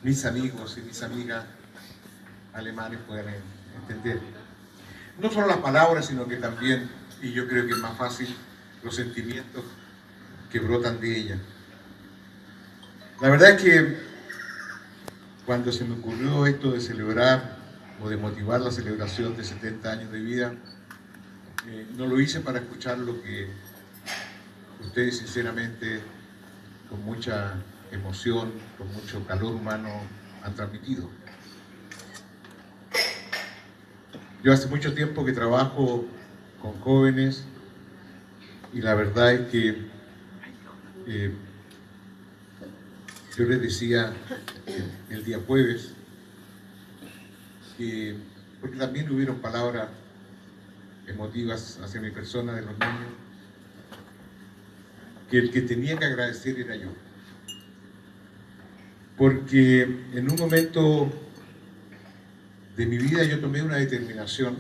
mis amigos y mis amigas alemanes puedan entender. No solo las palabras, sino que también, y yo creo que es más fácil, los sentimientos que brotan de ella. La verdad es que cuando se me ocurrió esto de celebrar o de motivar la celebración de 70 años de vida, no lo hice para escuchar lo que ustedes sinceramente, con mucha emoción, con mucho calor humano, han transmitido. Yo hace mucho tiempo que trabajo con jóvenes y la verdad es que yo les decía el día jueves que, porque también hubieron palabras emotivas hacia mi persona de los niños, que el que tenía que agradecer era yo. Porque en un momento de mi vida yo tomé una determinación.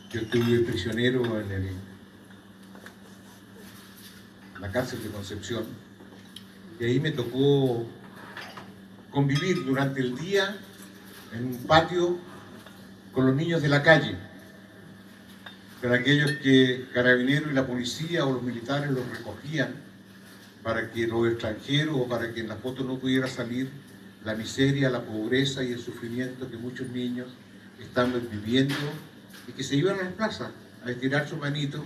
Yo estuve prisionero en la cárcel de Concepción y ahí me tocó convivir durante el día en un patio con los niños de la calle, con aquellos que Carabineros y la policía o los militares los recogían para que los extranjeros o para que en la foto no pudiera salir la miseria, la pobreza y el sufrimiento que muchos niños están viviendo y que se iban a las plazas a estirar su manito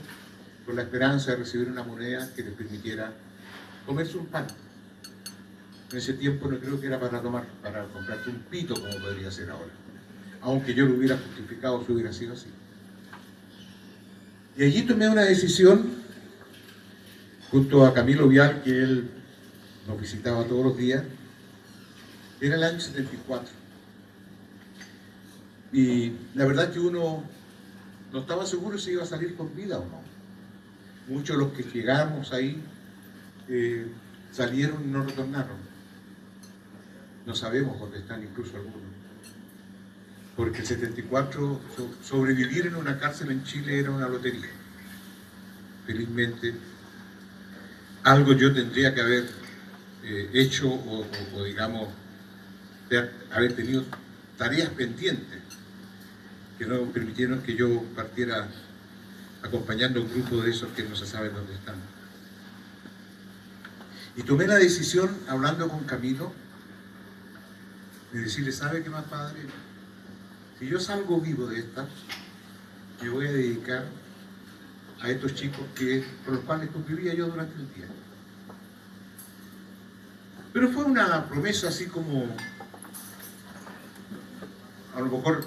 con la esperanza de recibir una moneda que les permitiera comerse un pan. En ese tiempo no creo que era para comprarse un pito como podría ser ahora, aunque yo lo hubiera justificado si hubiera sido así. Y allí tomé una decisión junto a Camilo Vial, que él nos visitaba todos los días. Era el año 74. Y la verdad es que uno no estaba seguro si iba a salir con vida o no. Muchos de los que llegamos ahí salieron y no retornaron. No sabemos dónde están incluso algunos. Porque el 74, sobrevivir en una cárcel en Chile era una lotería. Felizmente, algo yo tendría que haber hecho o digamos, haber tenido tareas pendientes que no permitieron que yo partiera acompañando a un grupo de esos que no se sabe dónde están. Y tomé la decisión, hablando con Camilo, de decirle, ¿sabe qué más, padre? Si yo salgo vivo de esta, me voy a dedicar a estos chicos con los cuales convivía yo durante el día. Pero fue una promesa así como, a lo mejor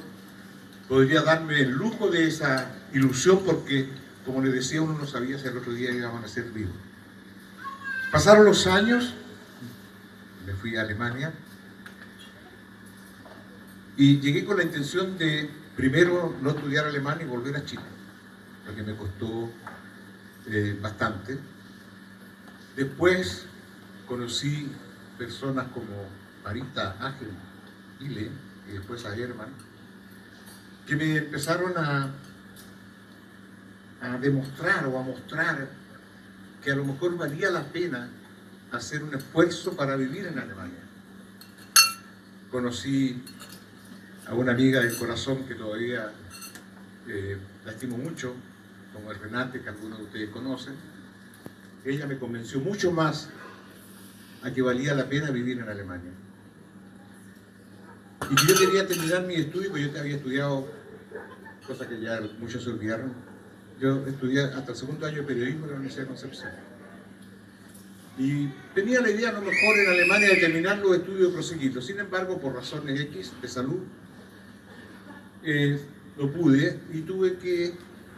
podría darme el lujo de esa ilusión porque, como les decía, uno no sabía si al otro día iban a ser vivos. Pasaron los años, me fui a Alemania y llegué con la intención de primero no estudiar alemán y volver a Chile, lo que me costó bastante. Después conocí personas como Marita Ángel Ile y después a Herman, que me empezaron a demostrar o a mostrar que a lo mejor valía la pena hacer un esfuerzo para vivir en Alemania. Conocí a una amiga del corazón que todavía la estimo mucho, como es Renate, que algunos de ustedes conocen. Ella me convenció mucho más a que valía la pena vivir en Alemania. Y que yo quería terminar mi estudio, porque yo había estudiado, cosas que ya muchos se olvidaron. Yo estudié hasta el segundo año de periodismo en la Universidad de Concepción. Y tenía la idea a lo mejor en Alemania de terminar los estudios y proseguirlos. Sin embargo, por razones X de salud, no pude y tuve que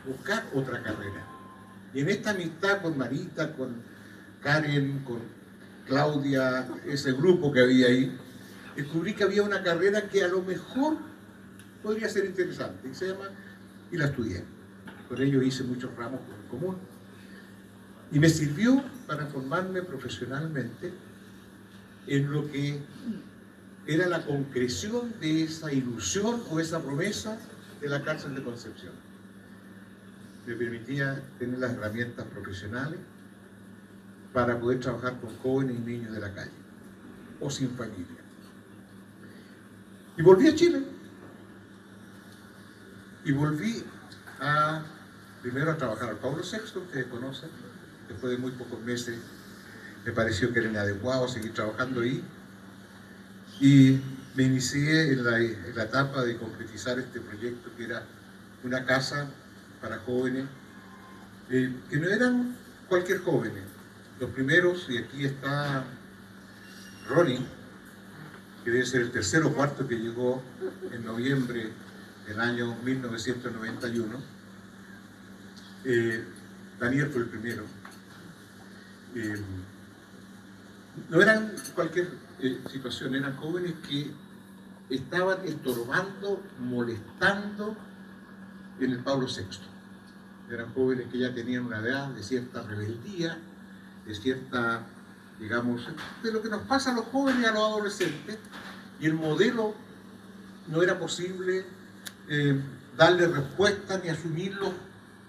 buscar otra carrera. Y en esta amistad con Marita, con Karen, con Claudia, ese grupo que había ahí, descubrí que había una carrera que a lo mejor podría ser interesante, y la estudié. Por ello hice muchos ramos en común. Y me sirvió para formarme profesionalmente en lo que era la concreción de esa ilusión o esa promesa de la cárcel de Concepción. Me permitía tener las herramientas profesionales para poder trabajar con jóvenes y niños de la calle. o sin familia. Y volví a Chile. Y volví primero a trabajar al Pablo VI, ustedes conocen. Después de muy pocos meses me pareció que era inadecuado seguir trabajando ahí. Y me inicié en la etapa de concretizar este proyecto, que era una casa para jóvenes, que no eran cualquier jóvenes. Los primeros, y aquí está Ronnie, que debe ser el tercero o cuarto que llegó en noviembre del año 1991. Daniel fue el primero. No eran cualquier situación, eran jóvenes que estaban estorbando, molestando en el Pablo VI. Eran jóvenes que ya tenían una edad de cierta rebeldía, de cierta, digamos, de lo que nos pasa a los jóvenes y a los adolescentes, y el modelo no era posible darle respuesta ni asumirlo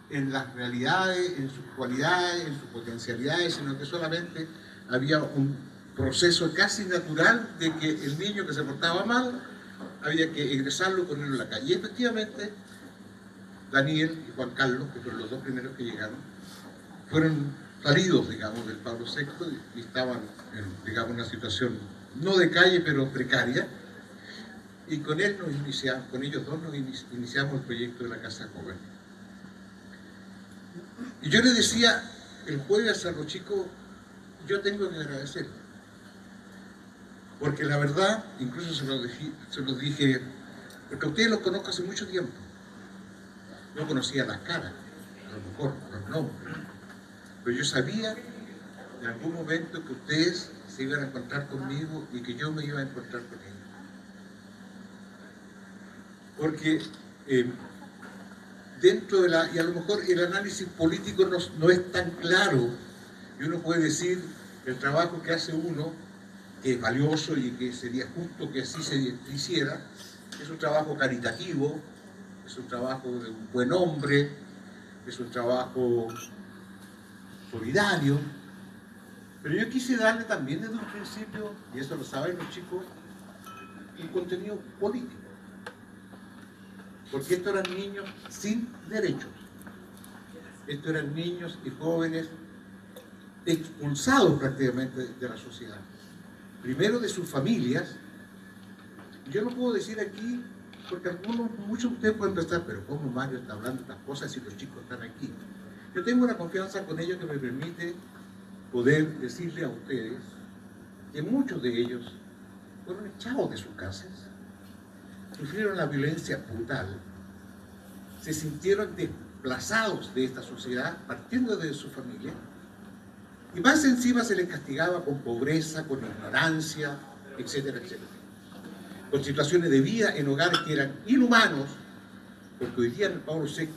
en las realidades, en sus cualidades, en sus potencialidades, sino que solamente había un proceso casi natural de que el niño que se portaba mal había que egresarlo y ponerlo en la calle. Y efectivamente, Daniel y Juan Carlos, que fueron los dos primeros que llegaron, fueron salidos, digamos, del Pablo VI y estaban en, digamos, una situación no de calle, pero precaria. Y con ellos dos nos iniciamos el proyecto de la Casa Joven. Y yo les decía el jueves a los chicos, yo tengo que agradecer, porque la verdad, incluso se los dije, porque a ustedes los conozco hace mucho tiempo, no conocía las caras, a lo mejor los nombres, pero yo sabía en algún momento que ustedes se iban a encontrar conmigo y que yo me iba a encontrar con ellos. Porque dentro de y a lo mejor el análisis político no es tan claro, y uno puede decir el trabajo que hace uno, que es valioso y que sería justo que así se hiciera, es un trabajo caritativo, es un trabajo de un buen hombre, es un trabajo solidario, pero yo quise darle también desde un principio, y eso lo saben los chicos, un contenido político. Porque estos eran niños sin derechos. Estos eran niños y jóvenes expulsados prácticamente de la sociedad. Primero de sus familias. Yo no puedo decir aquí, porque muchos de ustedes pueden pensar, pero ¿cómo Mario está hablando de estas cosas si los chicos están aquí? Yo tengo una confianza con ellos que me permite poder decirle a ustedes que muchos de ellos fueron echados de sus casas, sufrieron la violencia brutal, se sintieron desplazados de esta sociedad, partiendo de su familia, y más encima se les castigaba con pobreza, con ignorancia, etcétera, etcétera. Con situaciones de vida en hogares que eran inhumanos, porque hoy día en el Pablo VI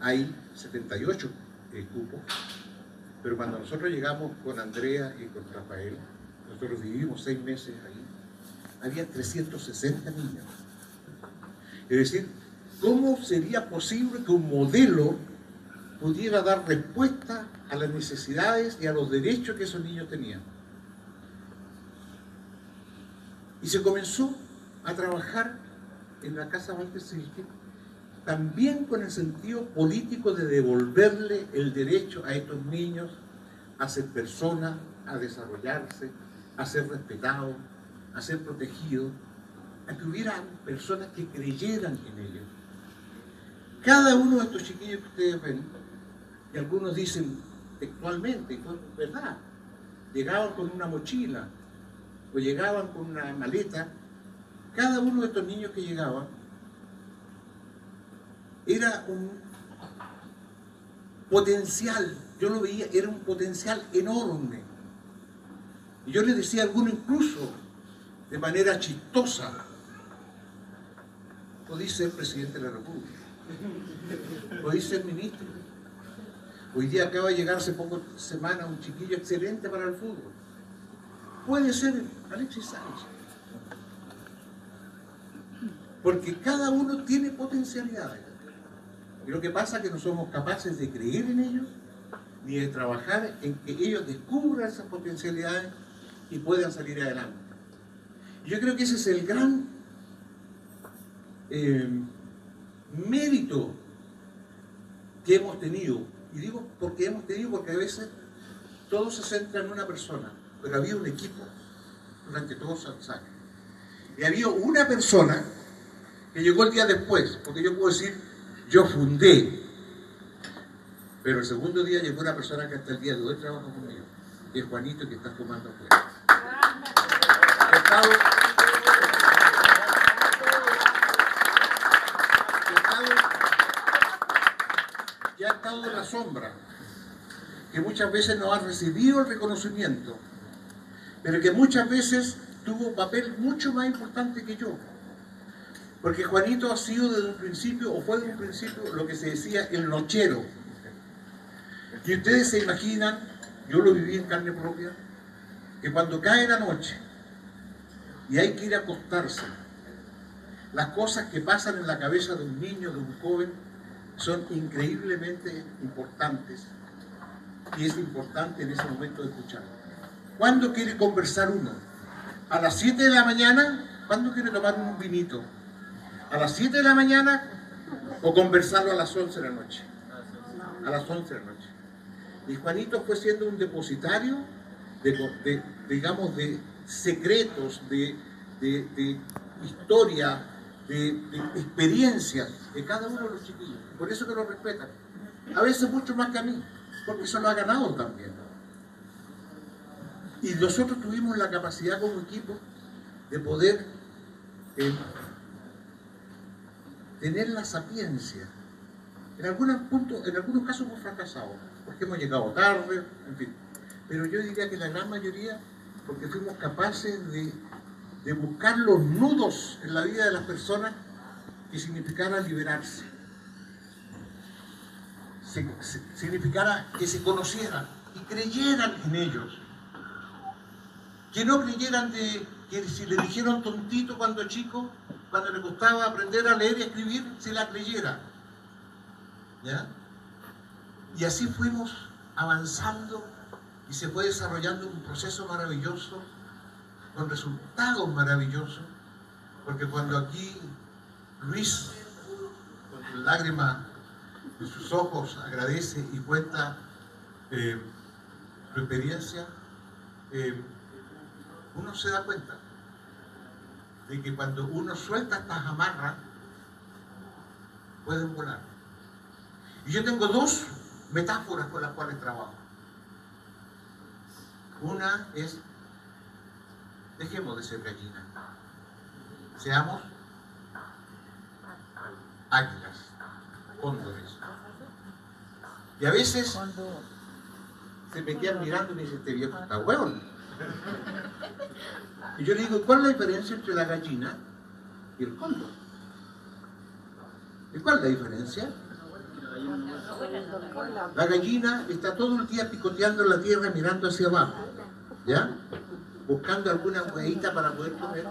hay 78 cupos, pero cuando nosotros llegamos con Andrea y con Rafael, nosotros vivimos 6 meses ahí, había 360 niños. Es decir, ¿cómo sería posible que un modelo pudiera dar respuesta a las necesidades y a los derechos que esos niños tenían? Y se comenzó a trabajar en la Casa Walter Silke, también con el sentido político de devolverle el derecho a estos niños a ser personas, a desarrollarse, a ser respetados, a ser protegidos, a que hubiera personas que creyeran en ellos. Cada uno de estos chiquillos que ustedes ven, y algunos dicen textualmente, es verdad, llegaban con una mochila o llegaban con una maleta, cada uno de estos niños que llegaban era un potencial, yo lo veía, era un potencial enorme. Y yo les decía a algunos incluso, de manera chistosa, podéis ser presidente de la República, podéis ser ministro. Hoy día acaba de llegar hace pocas semanas un chiquillo excelente para el fútbol. Puede ser Alexis Sánchez. Porque cada uno tiene potencialidades. Y lo que pasa es que no somos capaces de creer en ellos, ni de trabajar en que ellos descubran esas potencialidades y puedan salir adelante. Yo creo que ese es el gran mérito que hemos tenido. Y digo porque hemos tenido, porque a veces todo se centra en una persona, pero había un equipo durante todos esos años. Y había una persona que llegó el día después, porque yo puedo decir, yo fundé, pero el segundo día llegó una persona que hasta el día de hoy trabaja conmigo, que es Juanito, que está fumando afuera. Que ha estado en la sombra, que muchas veces no ha recibido el reconocimiento, pero que muchas veces tuvo un papel mucho más importante que yo. Porque Juanito ha sido desde un principio, o fue desde un principio, lo que se decía el nochero. Y ustedes se imaginan, yo lo viví en carne propia, que cuando cae la noche y hay que ir a acostarse, las cosas que pasan en la cabeza de un niño, de un joven, son increíblemente importantes. Y es importante en ese momento de escuchar. ¿Cuándo quiere conversar uno? ¿A las 7 de la mañana? ¿Cuándo quiere tomar un vinito? ¿A las 7 de la mañana o conversarlo a las 11 de la noche? A las 11 de la noche. Y Juanito fue siendo un depositario digamos, de secretos, de historia, de experiencias de cada uno de los chiquillos. Por eso que lo respetan. A veces mucho más que a mí, porque eso lo ha ganado también. Y nosotros tuvimos la capacidad como equipo de poder tener la sapiencia. En algunos casos hemos fracasado, porque hemos llegado tarde, en fin. Pero yo diría que la gran mayoría, porque fuimos capaces de buscar los nudos en la vida de las personas que significara liberarse. Significara que se conocieran y creyeran en ellos. Que no creyeran que si le dijeron tontito cuando chico, cuando le costaba aprender a leer y escribir, se la creyera. ¿Ya? Y así fuimos avanzando y se fue desarrollando un proceso maravilloso, con resultados maravillosos, porque cuando aquí Luis, con sus lágrimas de sus ojos, agradece y cuenta su experiencia, uno se da cuenta de que cuando uno suelta estas amarras, pueden volar. Y yo tengo dos metáforas con las cuales trabajo. Una es, dejemos de ser gallina, seamos águilas, cóndores. Y a veces se me quedan mirando y me dicen, este viejo está hueón. Y yo le digo, ¿cuál es la diferencia entre la gallina y el cóndor? ¿Y cuál es la diferencia? La gallina está todo el día picoteando la tierra mirando hacia abajo, ¿ya? Buscando alguna huevita para poder comer.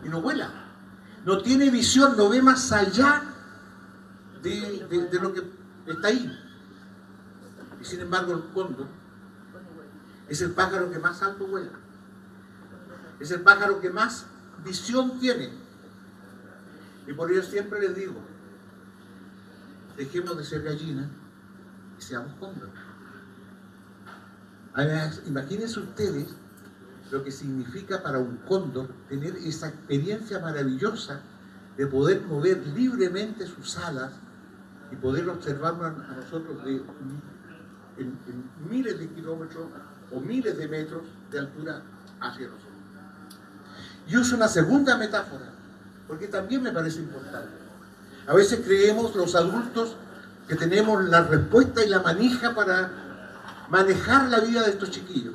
Y no vuela. No tiene visión, no ve más allá de lo que está ahí. Y sin embargo el cóndor es el pájaro que más alto vuela. Es el pájaro que más visión tiene. Y por ello siempre les digo, dejemos de ser gallina y seamos cóndor. Además, imagínense ustedes lo que significa para un cóndor tener esa experiencia maravillosa de poder mover libremente sus alas y poder observarnos a nosotros en miles de kilómetros o miles de metros de altura hacia nosotros. Y uso una segunda metáfora, porque también me parece importante. A veces creemos los adultos que tenemos la respuesta y la manija para manejar la vida de estos chiquillos.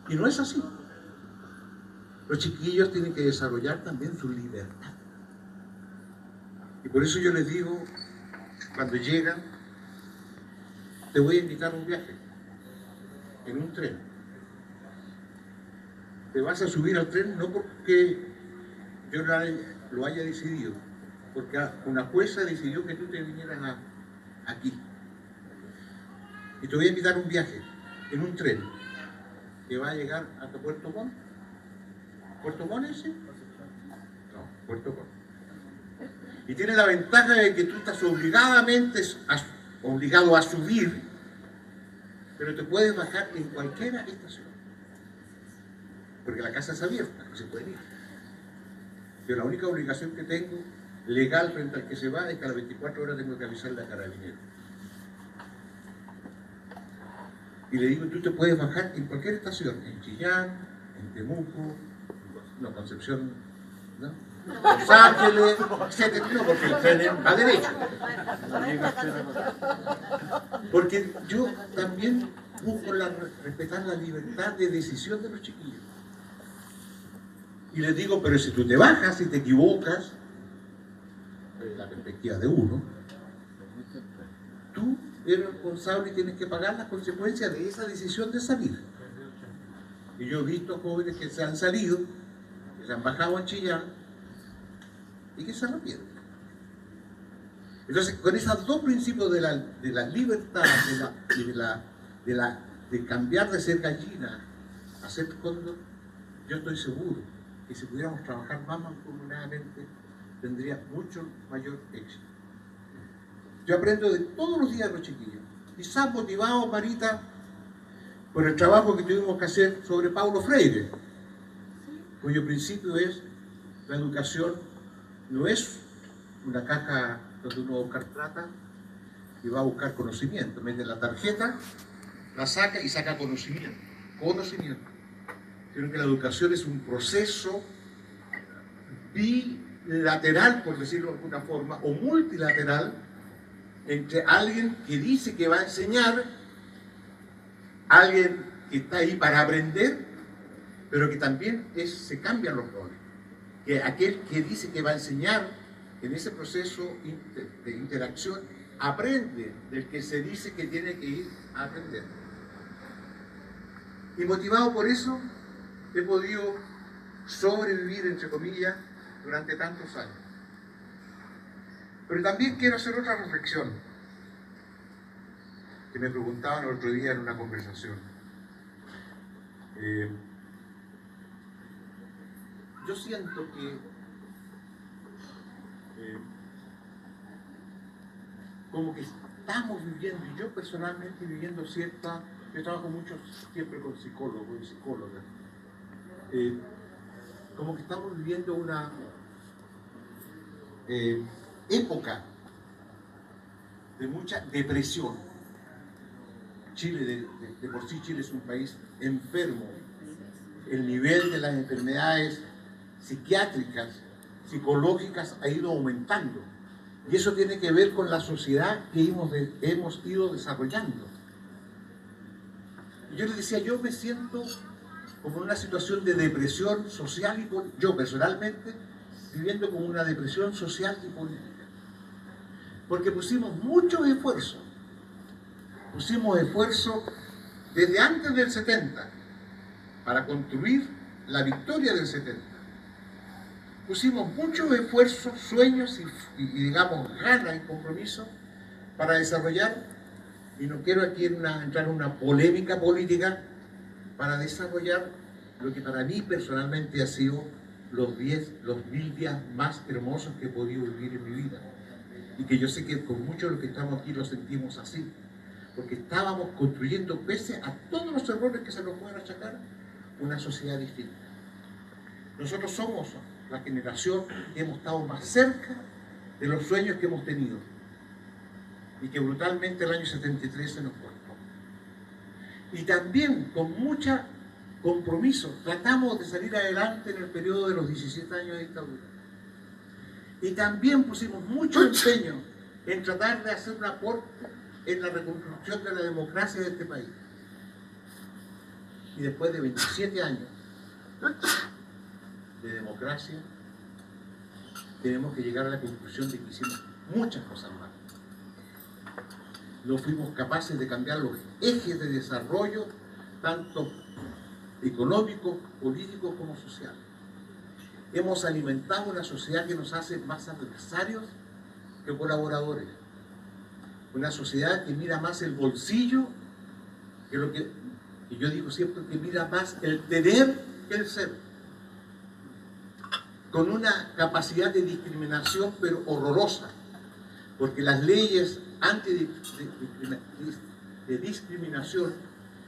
Y no es así. Los chiquillos tienen que desarrollar también su libertad. Y por eso yo les digo, cuando llegan, te voy a invitar a un viaje, en un tren. Te vas a subir al tren no porque yo lo haya decidido, porque una jueza decidió que tú te vinieras aquí. Y te voy a invitar a un viaje, en un tren que va a llegar hasta Puerto Montt. ¿Puerto Montt ese? No, Puerto Montt. Y tiene la ventaja de que tú estás obligado a subir, pero te puedes bajar en cualquier estación. Porque la casa es abierta, no se puede ir. Pero la única obligación que tengo, legal frente al que se va, es que a las 24 horas tengo que avisarle a Carabineros. Y le digo, tú te puedes bajar en cualquier estación, en Chillán, en Temuco, no, Concepción, ¿no? Los Ángeles, etc. No, porque el tren va derecho. Porque yo también busco respetar la libertad de decisión de los chiquillos. Y les digo, pero si tú te bajas y te equivocas, desde la perspectiva de uno, tú eres responsable y tienes que pagar las consecuencias de esa decisión de salir. Y yo he visto jóvenes que se han salido, que se han bajado a Chillán y que se arrepienten. Entonces, con esos dos principios de la libertad, de cambiar de ser gallina a ser cóndor, yo estoy seguro que si pudiéramos trabajar más mancomunadamente, tendría mucho mayor éxito. Yo aprendo de todos los días de los chiquillos. Quizás motivado, Marita, por el trabajo que tuvimos que hacer sobre Paulo Freire, cuyo principio es: la educación no es una caja donde uno va a buscar plata y va a buscar conocimiento. Mete la tarjeta, la saca y saca conocimiento. Creo que la educación es un proceso bilateral, por decirlo de alguna forma, o multilateral, entre alguien que dice que va a enseñar, alguien que está ahí para aprender, pero que también se cambian los roles. Que aquel que dice que va a enseñar, en ese proceso de interacción, aprende del que se dice que tiene que ir a aprender. Y motivado por eso, he podido sobrevivir, entre comillas, durante tantos años. Pero también quiero hacer otra reflexión que me preguntaban el otro día en una conversación. Yo siento que como que estamos viviendo, y yo personalmente viviendo yo trabajo mucho siempre con psicólogos y psicólogas, como que estamos viviendo una época de mucha depresión. Chile, de por sí Chile es un país enfermo. El nivel de las enfermedades psiquiátricas, psicológicas ha ido aumentando. Y eso tiene que ver con la sociedad que hemos ido desarrollando. Y yo les decía, yo me siento como en una situación de depresión social y política. Yo personalmente viviendo como una depresión social y política. Porque pusimos muchos esfuerzos. Pusimos esfuerzos desde antes del 70 para construir la victoria del 70. Pusimos muchos esfuerzos, sueños y digamos, ganas y compromiso para desarrollar, y no quiero aquí entrar en una polémica política, para desarrollar lo que para mí personalmente ha sido los 1000 días más hermosos que he podido vivir en mi vida. Y que yo sé que con muchos de los que estamos aquí lo sentimos así. Porque estábamos construyendo, pese a todos los errores que se nos pueden achacar, una sociedad distinta. Nosotros somos la generación que hemos estado más cerca de los sueños que hemos tenido. Y que brutalmente el año 73 se nos cortó. Y también con mucho compromiso tratamos de salir adelante en el periodo de los 17 años de dictadura. Y también pusimos mucho empeño en tratar de hacer un aporte en la reconstrucción de la democracia de este país. Y después de 27 años de democracia, tenemos que llegar a la conclusión de que hicimos muchas cosas mal. No fuimos capaces de cambiar los ejes de desarrollo, tanto económico, político como social. Hemos alimentado una sociedad que nos hace más adversarios que colaboradores. Una sociedad que mira más el bolsillo que lo que Y yo digo siempre que mira más el tener que el ser, con una capacidad de discriminación pero horrorosa, porque las leyes de discriminación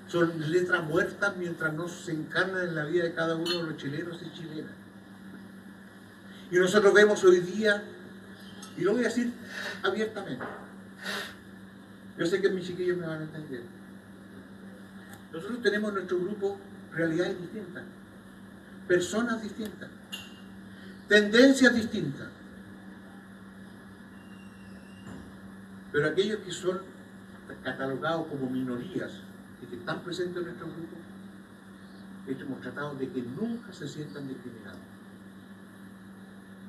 son letra muerta mientras no se encarnan en la vida de cada uno de los chilenos y chilenas. Y nosotros vemos hoy día, y lo voy a decir abiertamente, yo sé que mis chiquillos me van a entender, nosotros tenemos en nuestro grupo realidades distintas, personas distintas, tendencias distintas, pero aquellos que son catalogados como minorías y que están presentes en nuestro grupo, hemos tratado de que nunca se sientan discriminados,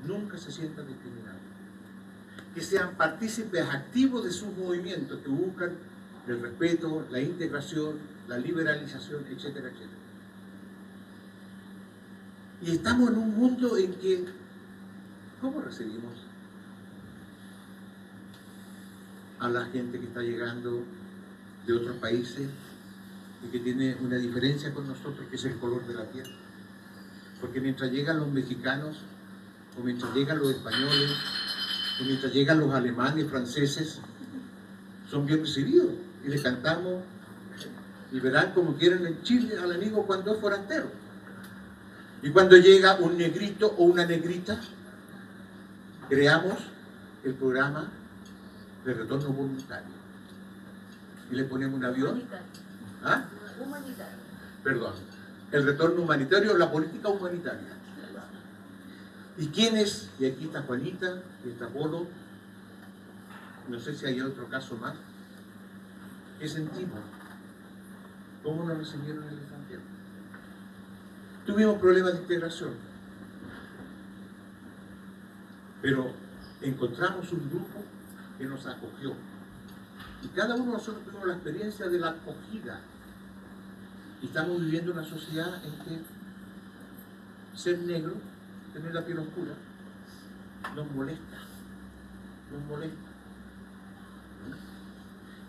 nunca se sientan discriminados, que sean partícipes activos de sus movimientos que buscan el respeto, la integración, la liberalización, etcétera, etcétera. Y estamos en un mundo en que, ¿cómo recibimos a la gente que está llegando de otros países y que tiene una diferencia con nosotros, que es el color de la piel? Porque mientras llegan los mexicanos, o mientras llegan los españoles, o mientras llegan los alemanes, franceses, son bien recibidos y les cantamos y verán como quieren en Chile al amigo cuando es forastero. Y cuando llega un negrito o una negrita, creamos el programa de retorno voluntario y le ponemos un avión. ¿Ah? Humanitario. Perdón, el retorno humanitario, la política humanitaria. ¿Y quién es? Y aquí está Juanita, y está Polo, no sé si hay otro caso más. ¿Qué sentimos? ¿Cómo nos recibieron en el extranjero? Tuvimos problemas de integración, pero encontramos un grupo que nos acogió. Y cada uno de nosotros tuvimos la experiencia de la acogida. Y estamos viviendo una sociedad en que ser negro, tener la piel oscura, nos molesta, nos molesta.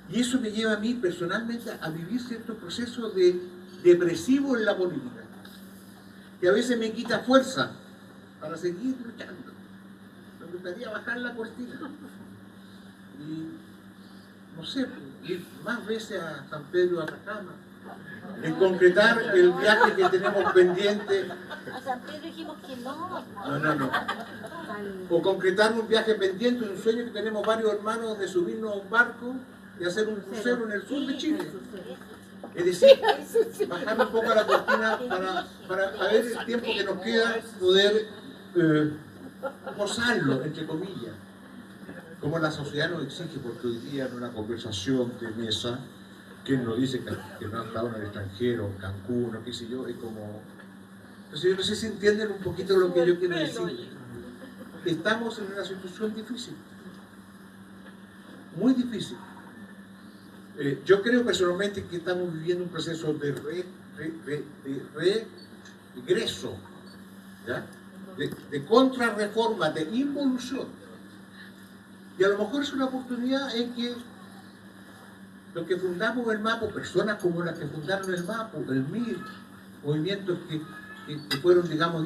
Y eso me lleva a mí personalmente a vivir ciertos procesos depresivos en la política, que a veces me quita fuerza para seguir luchando. Me gustaría bajar la cortina y, no sé, ir más veces a San Pedro de Atacama, en concretar el viaje que tenemos pendiente. A San Pedro dijimos que no. No. O concretar un viaje pendiente, un sueño que tenemos varios hermanos de subirnos a un barco y hacer un crucero en el sur de Chile. Es decir, bajar un poco la cortina para a ver el tiempo que nos queda, poder gozarlo, entre comillas, como la sociedad nos exige, porque hoy día en una conversación de mesa, quien nos dice que no ha estado en el extranjero, Cancún o qué sé yo, es como... Entonces yo no sé si entienden un poquito lo que yo quiero decir. Estamos en una situación difícil, muy difícil. Yo creo personalmente que estamos viviendo un proceso de regreso, ¿ya? De contrarreforma, de involución. Y a lo mejor es una oportunidad en que los que fundamos el MAPO, personas como las que fundaron el MAPO, el MIR, movimientos que fueron, digamos,